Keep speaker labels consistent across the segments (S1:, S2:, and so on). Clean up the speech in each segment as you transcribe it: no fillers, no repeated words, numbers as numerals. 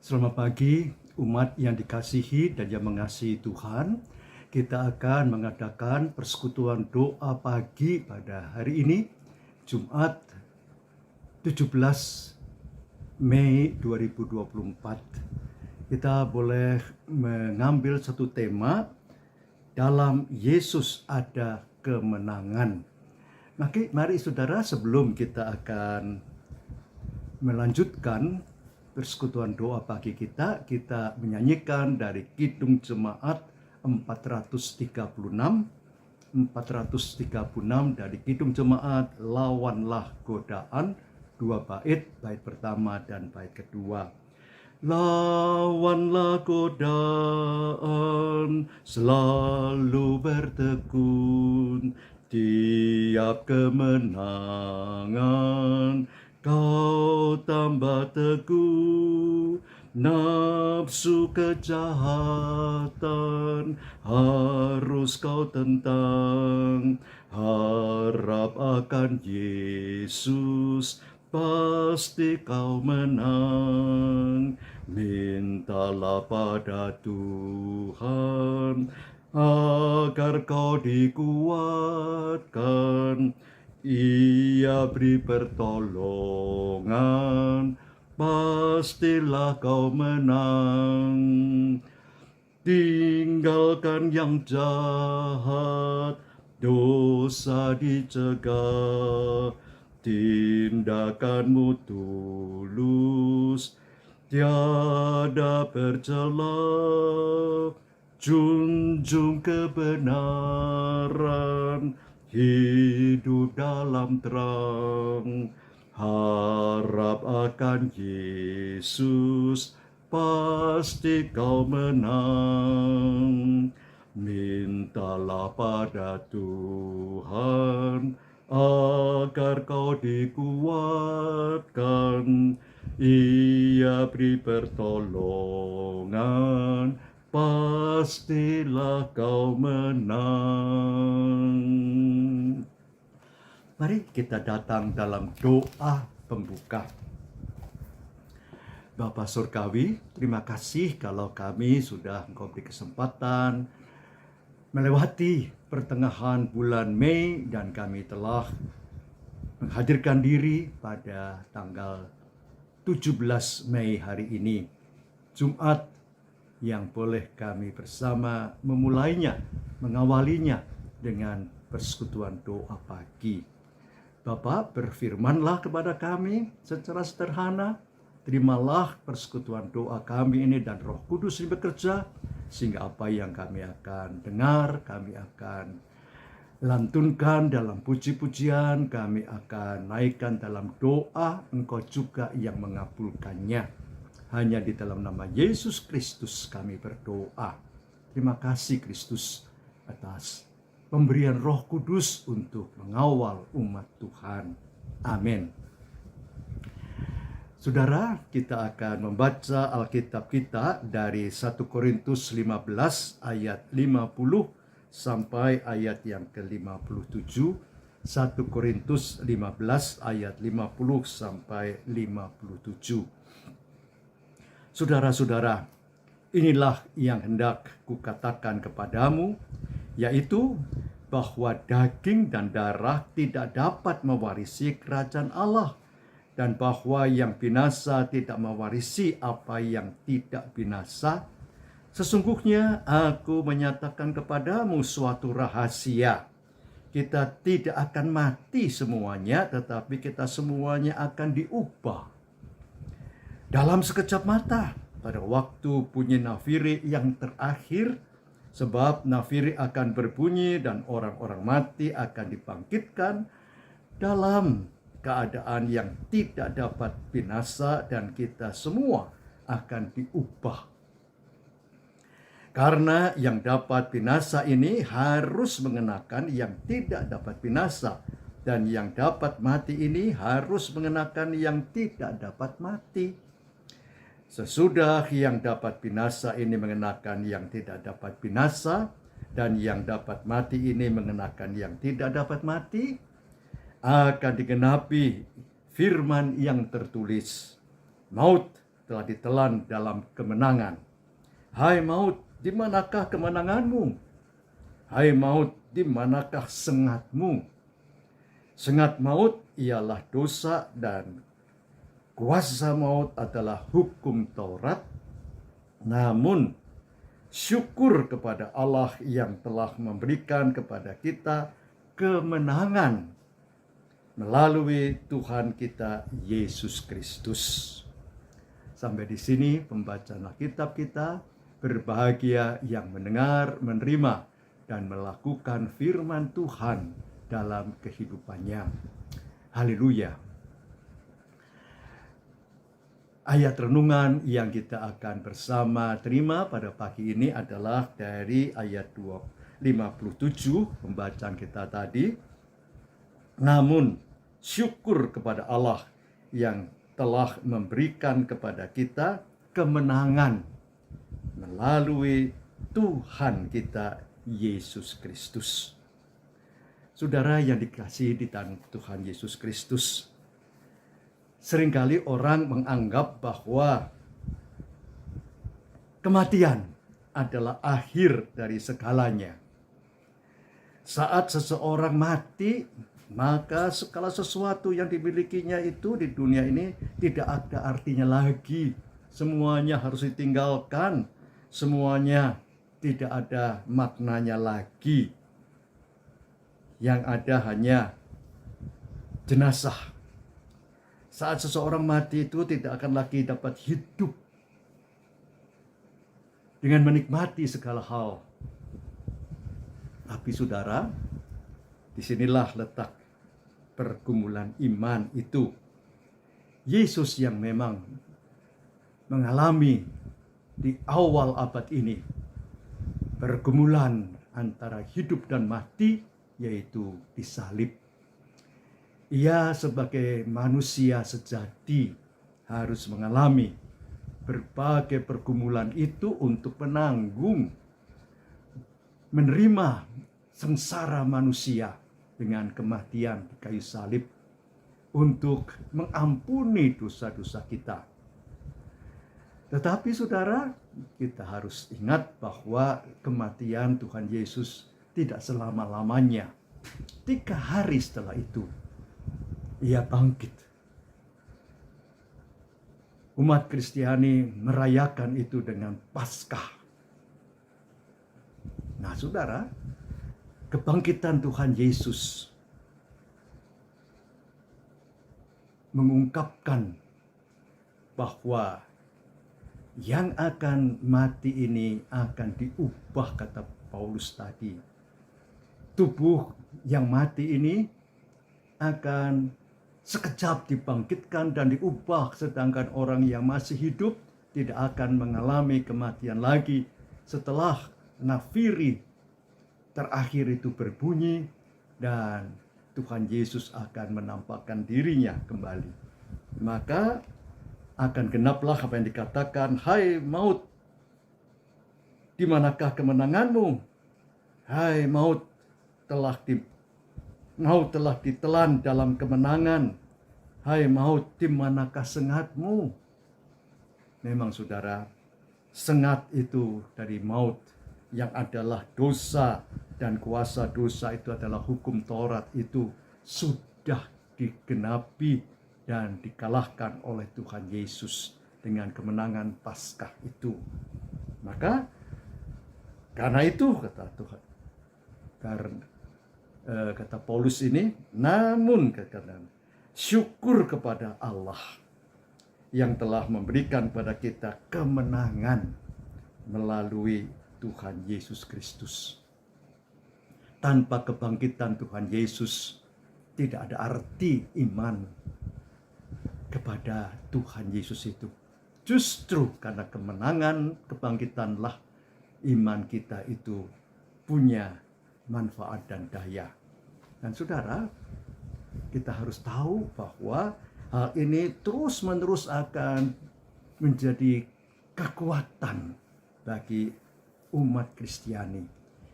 S1: Selamat pagi umat yang dikasihi dan yang mengasihi Tuhan. Kita akan mengadakan persekutuan doa pagi pada hari ini, Jumat 17 Mei 2024. Kita boleh mengambil satu tema, dalam Yesus ada kemenangan. Mari saudara, sebelum kita akan melanjutkan persekutuan doa pagi kita menyanyikan dari Kidung Jemaat 436 dari Kidung Jemaat, Lawanlah Godaan, 2 bait pertama dan bait kedua. Lawanlah godaan, selalu bertekun, tiap kemenangan kau tambah teguh. Nafsu kejahatan harus kau tentang, harap akan Yesus pasti kau menang. Mintalah pada Tuhan agar kau dikuatkan, Ia beri pertolongan, pastilah kau menang. Tinggalkan yang jahat, dosa dicegah, tindakanmu tulus, tiada bercela, junjung kebenaran, hidup dalam terang, harap akan Yesus, pasti kau menang. Mintalah pada Tuhan agar kau dikuatkan, Ia beri pertolongan, pastilah kau menang. Mari kita datang dalam doa pembuka. Bapa Surgawi, terima kasih kalau kami sudah Engkau beri kesempatan melewati pertengahan bulan Mei, dan kami telah menghadirkan diri pada tanggal 17 Mei hari ini, Jumat yang boleh kami bersama memulainya, mengawalinya dengan persekutuan doa pagi. Bapak, berfirmanlah kepada kami secara sederhana. Terimalah persekutuan doa kami ini dan Roh Kudus ini bekerja, sehingga apa yang kami akan dengar, kami akan lantunkan dalam puji-pujian, kami akan naikkan dalam doa, Engkau juga yang mengabulkannya. Hanya di dalam nama Yesus Kristus kami berdoa. Terima kasih Kristus atas pemberian Roh Kudus untuk mengawal umat Tuhan. Amin. Saudara, kita akan membaca Alkitab kita dari 1 Korintus 15 ayat 50 sampai ayat yang ke-57. 1 Korintus 15 ayat 50 sampai 57. Saudara-saudara, inilah yang hendak kukatakan kepadamu, yaitu bahwa daging dan darah tidak dapat mewarisi kerajaan Allah, dan bahwa yang binasa tidak mewarisi apa yang tidak binasa. Sesungguhnya aku menyatakan kepadamu suatu rahasia. Kita tidak akan mati semuanya, tetapi kita semuanya akan diubah dalam sekejap mata, pada waktu bunyi nafiri yang terakhir. Sebab nafiri akan berbunyi dan orang-orang mati akan dibangkitkan dalam keadaan yang tidak dapat binasa, dan kita semua akan diubah. Karena yang dapat binasa ini harus mengenakan yang tidak dapat binasa, dan yang dapat mati ini harus mengenakan yang tidak dapat mati. Sesudah yang dapat binasa ini mengenakan yang tidak dapat binasa, dan yang dapat mati ini mengenakan yang tidak dapat mati, akan digenapi firman yang tertulis, maut telah ditelan dalam kemenangan. Hai maut, di manakah kemenanganmu? Hai maut, di manakah sengatmu? Sengat maut ialah dosa dan kuasa maut adalah hukum Taurat. Namun syukur kepada Allah yang telah memberikan kepada kita kemenangan melalui Tuhan kita Yesus Kristus. Sampai di sini pembacaan Alkitab kita. Berbahagia yang mendengar, menerima, dan melakukan firman Tuhan dalam kehidupannya. Haleluya. Ayat renungan yang kita akan bersama terima pada pagi ini adalah dari ayat 57 pembacaan kita tadi. Namun syukur kepada Allah yang telah memberikan kepada kita kemenangan melalui Tuhan kita Yesus Kristus. Saudara yang dikasihi di dalam Tuhan Yesus Kristus, seringkali orang menganggap bahwa kematian adalah akhir dari segalanya. Saat seseorang mati, maka segala sesuatu yang dimilikinya itu di dunia ini tidak ada artinya lagi. Semuanya harus ditinggalkan. Semuanya tidak ada maknanya lagi. Yang ada hanya jenazah. Saat seseorang mati itu tidak akan lagi dapat hidup dengan menikmati segala hal. Tapi saudara, disinilah letak pergumulan iman itu. Yesus yang memang mengalami di awal abad ini pergumulan antara hidup dan mati, yaitu disalib. Ia sebagai manusia sejati harus mengalami berbagai pergumulan itu untuk menanggung, menerima sengsara manusia dengan kematian di kayu salib untuk mengampuni dosa-dosa kita. Tetapi saudara, kita harus ingat bahwa kematian Tuhan Yesus tidak selama-lamanya. 3 hari setelah itu, ia bangkit. Umat Kristiani merayakan itu dengan Paskah. Nah saudara, kebangkitan Tuhan Yesus mengungkapkan bahwa yang akan mati ini akan diubah, kata Paulus tadi. Tubuh yang mati ini akan sekejap dibangkitkan dan diubah, sedangkan orang yang masih hidup tidak akan mengalami kematian lagi setelah nafiri terakhir itu berbunyi dan Tuhan Yesus akan menampakkan dirinya kembali. Maka akan genaplah apa yang dikatakan, hai maut, di manakah kemenanganmu? Hai maut, telah ditelan dalam kemenangan. Hai maut, di manakah sengatmu? Memang saudara, sengat itu dari maut yang adalah dosa, dan kuasa dosa itu adalah hukum Taurat, itu sudah digenapi dan dikalahkan oleh Tuhan Yesus dengan kemenangan Paskah itu. Maka karena itu kata Paulus ini, namun syukur kepada Allah yang telah memberikan kepada kita kemenangan melalui Tuhan Yesus Kristus. Tanpa kebangkitan Tuhan Yesus, tidak ada arti iman kepada Tuhan Yesus itu. Justru karena kemenangan, kebangkitanlah iman kita itu punya manfaat dan daya. Dan saudara, kita harus tahu bahwa hal ini terus-menerus akan menjadi kekuatan bagi umat Kristiani.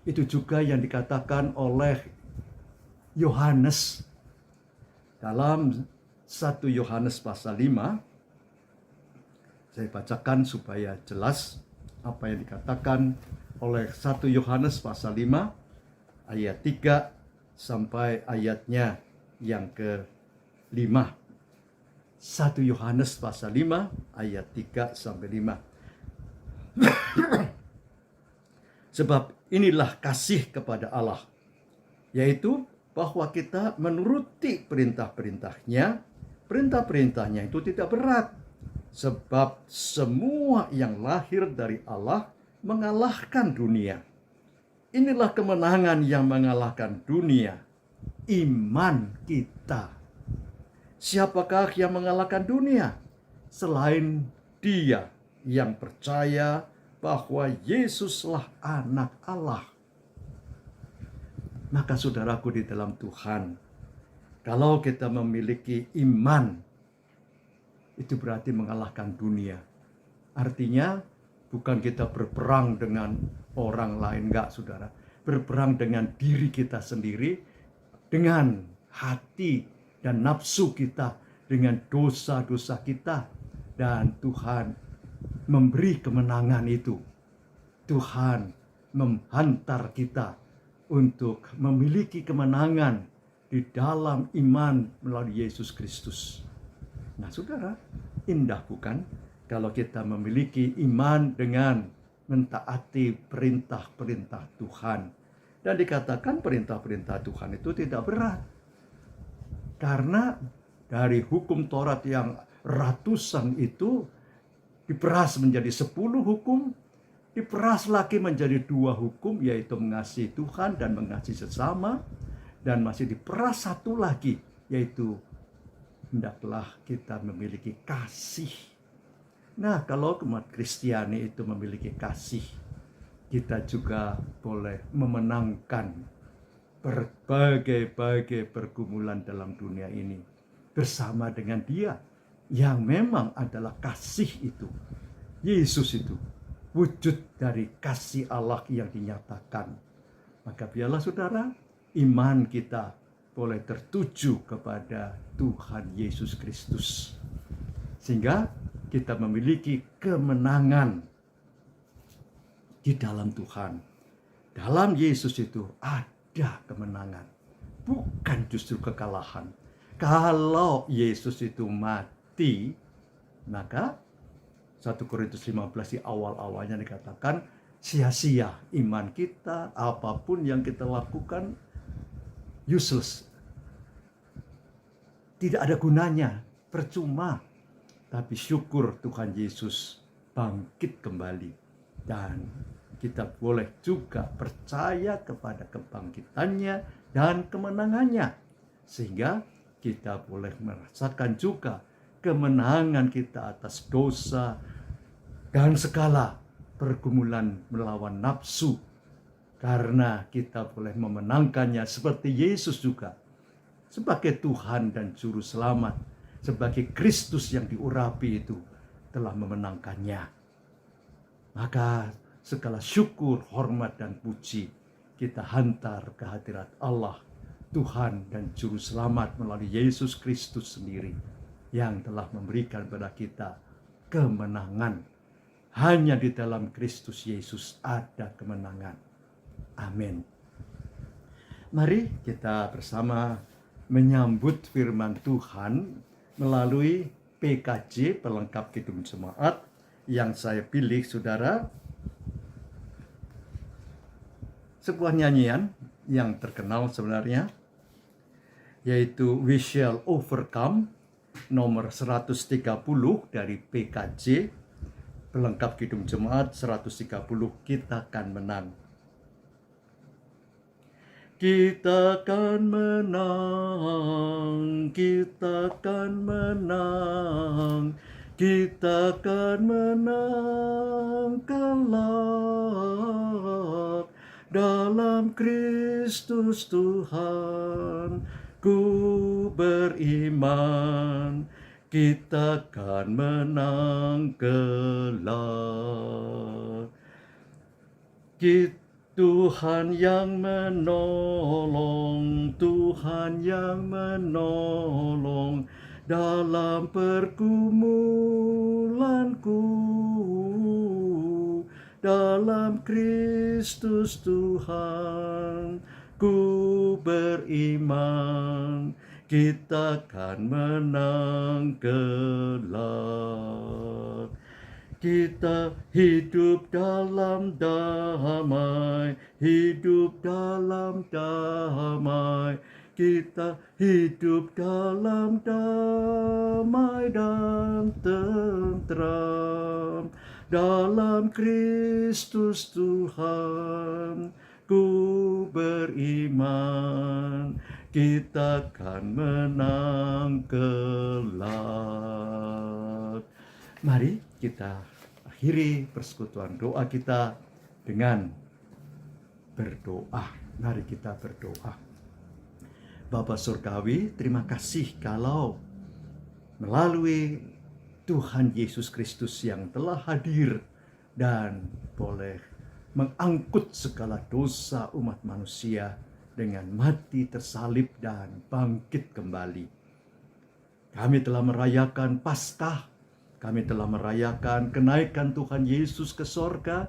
S1: Itu juga yang dikatakan oleh Yohanes dalam 1 Yohanes pasal 5 Saya bacakan supaya jelas apa yang dikatakan oleh 1 Yohanes pasal 5 ayat 3 sampai ayatnya yang ke-5. 1 Yohanes pasal 5 ayat 3 sampai 5. Sebab inilah kasih kepada Allah, yaitu bahwa kita menuruti perintah-perintahnya. Perintah-perintahnya itu tidak berat, sebab semua yang lahir dari Allah mengalahkan dunia. Inilah kemenangan yang mengalahkan dunia, iman kita. Siapakah yang mengalahkan dunia? Selain Dia yang percaya bahwa Yesuslah anak Allah. Maka saudaraku di dalam Tuhan, kalau kita memiliki iman, itu berarti mengalahkan dunia. Artinya bukan kita berperang dengan orang lain, enggak saudara. Berperang dengan diri kita sendiri, dengan hati dan nafsu kita, dengan dosa-dosa kita. Dan Tuhan memberi kemenangan itu. Tuhan menghantar kita untuk memiliki kemenangan di dalam iman melalui Yesus Kristus. Nah saudara, indah bukan kalau kita memiliki iman dengan mentaati perintah-perintah Tuhan. Dan dikatakan perintah-perintah Tuhan itu tidak berat. Karena dari hukum Taurat yang ratusan itu diperas menjadi 10 hukum, diperas lagi menjadi 2 hukum, yaitu mengasihi Tuhan dan mengasihi sesama, dan masih diperas satu lagi, yaitu hendaklah kita memiliki kasih. Nah, kalau umat Kristiani itu memiliki kasih, kita juga boleh memenangkan berbagai pergumulan dalam dunia ini bersama dengan Dia yang memang adalah kasih itu. Yesus itu wujud dari kasih Allah yang dinyatakan. Maka biarlah saudara, iman kita boleh tertuju kepada Tuhan Yesus Kristus, sehingga kita memiliki kemenangan di dalam Tuhan. Dalam Yesus itu ada kemenangan, bukan justru kekalahan. Kalau Yesus itu mati, maka 1 Korintus 15 di awal-awalnya dikatakan sia-sia iman kita, apapun yang kita lakukan useless, tidak ada gunanya, percuma. Tapi syukur Tuhan Yesus bangkit kembali, dan kita boleh juga percaya kepada kebangkitannya dan kemenangannya, sehingga kita boleh merasakan juga kemenangan kita atas dosa dan segala pergumulan melawan nafsu, karena kita boleh memenangkannya seperti Yesus juga, sebagai Tuhan dan Juru Selamat, sebagai Kristus yang diurapi itu telah memenangkannya. Maka segala syukur, hormat, dan puji kita hantar ke hadirat Allah, Tuhan dan Juru Selamat melalui Yesus Kristus sendiri, yang telah memberikan kepada kita kemenangan. Hanya di dalam Kristus Yesus ada kemenangan. Amin. Mari kita bersama menyambut firman Tuhan melalui PKJ, pelengkap Kidung Jemaat, yang saya pilih saudara. Sebuah nyanyian yang terkenal sebenarnya, yaitu We Shall Overcome, nomor 130 dari PKJ, pelengkap Kidung Jemaat 130, kita akan menang. Kita akan menang, kita akan menang, kita akan menang kelak dalam Kristus Tuhan. Ku beriman, kita akan menang kelak. Tuhan yang menolong, Tuhan yang menolong, dalam pergumulanku, dalam Kristus Tuhan ku beriman, kita akan menang kelak. Kita hidup dalam damai, hidup dalam damai. Kita hidup dalam damai dan tentram. Dalam Kristus Tuhan ku beriman, kita akan menang kelak. Mari kita akhiri persekutuan doa kita dengan berdoa. Mari kita berdoa. Bapa Surgawi, terima kasih kalau melalui Tuhan Yesus Kristus yang telah hadir dan boleh mengangkut segala dosa umat manusia dengan mati tersalib dan bangkit kembali. Kami telah merayakan Paskah, kami telah merayakan kenaikan Tuhan Yesus ke sorga,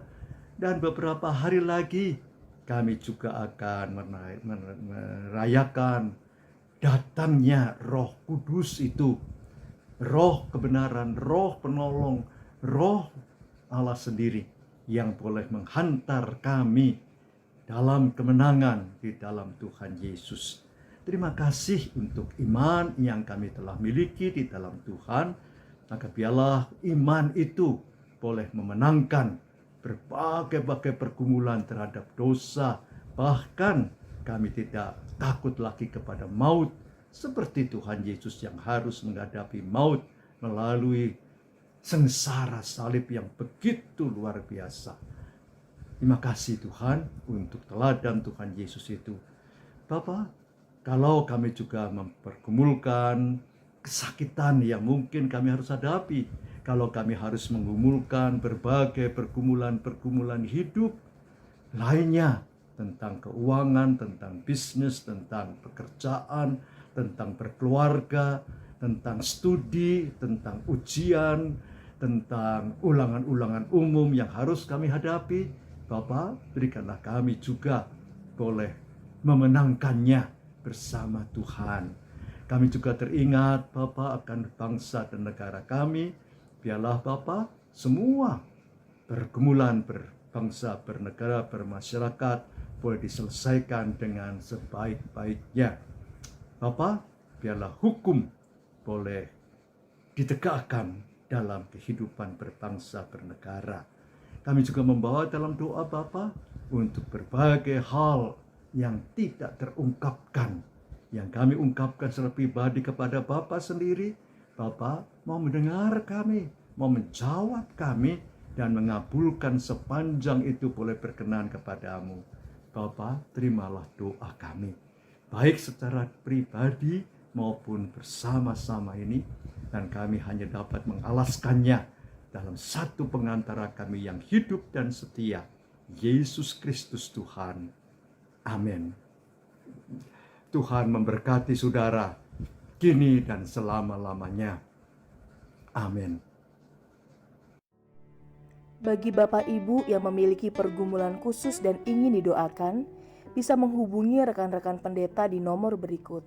S1: dan beberapa hari lagi kami juga akan merayakan datangnya Roh Kudus itu, Roh kebenaran, Roh penolong, Roh Allah sendiri yang boleh menghantar kami dalam kemenangan di dalam Tuhan Yesus. Terima kasih untuk iman yang kami telah miliki di dalam Tuhan. Maka biarlah iman itu boleh memenangkan berbagai-bagai pergumulan terhadap dosa. Bahkan kami tidak takut lagi kepada maut, seperti Tuhan Yesus yang harus menghadapi maut melalui sengsara salib yang begitu luar biasa. Terima kasih Tuhan untuk teladan Tuhan Yesus itu. Bapa, kalau kami juga mempergumulkan kesakitan yang mungkin kami harus hadapi, kalau kami harus menggumulkan berbagai pergumulan-pergumulan hidup lainnya, tentang keuangan, tentang bisnis, tentang pekerjaan, tentang berkeluarga, tentang studi, tentang ujian, tentang ulangan-ulangan umum yang harus kami hadapi, Bapa, berikanlah kami juga boleh memenangkannya bersama Tuhan. Kami juga teringat Bapa akan bangsa dan negara kami. Biarlah Bapa semua pergumulan berbangsa, bernegara, bermasyarakat boleh diselesaikan dengan sebaik-baiknya. Bapa, biarlah hukum boleh ditegakkan dalam kehidupan berbangsa, bernegara. Kami juga membawa dalam doa Bapa untuk berbagai hal yang tidak terungkapkan, yang kami ungkapkan secara pribadi kepada Bapa sendiri. Bapa mau mendengar kami, mau menjawab kami, dan mengabulkan sepanjang itu boleh berkenan kepadamu. Bapa, terimalah doa kami, baik secara pribadi maupun bersama-sama ini, dan kami hanya dapat mengalaskannya dalam satu pengantara kami yang hidup dan setia, Yesus Kristus Tuhan. Amin. Tuhan memberkati saudara kini dan selama-lamanya. Amin.
S2: Bagi Bapak Ibu yang memiliki pergumulan khusus dan ingin didoakan, bisa menghubungi rekan-rekan pendeta di nomor berikut.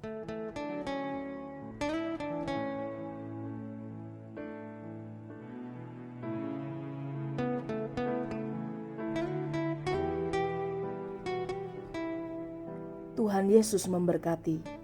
S2: Tuhan Yesus memberkati.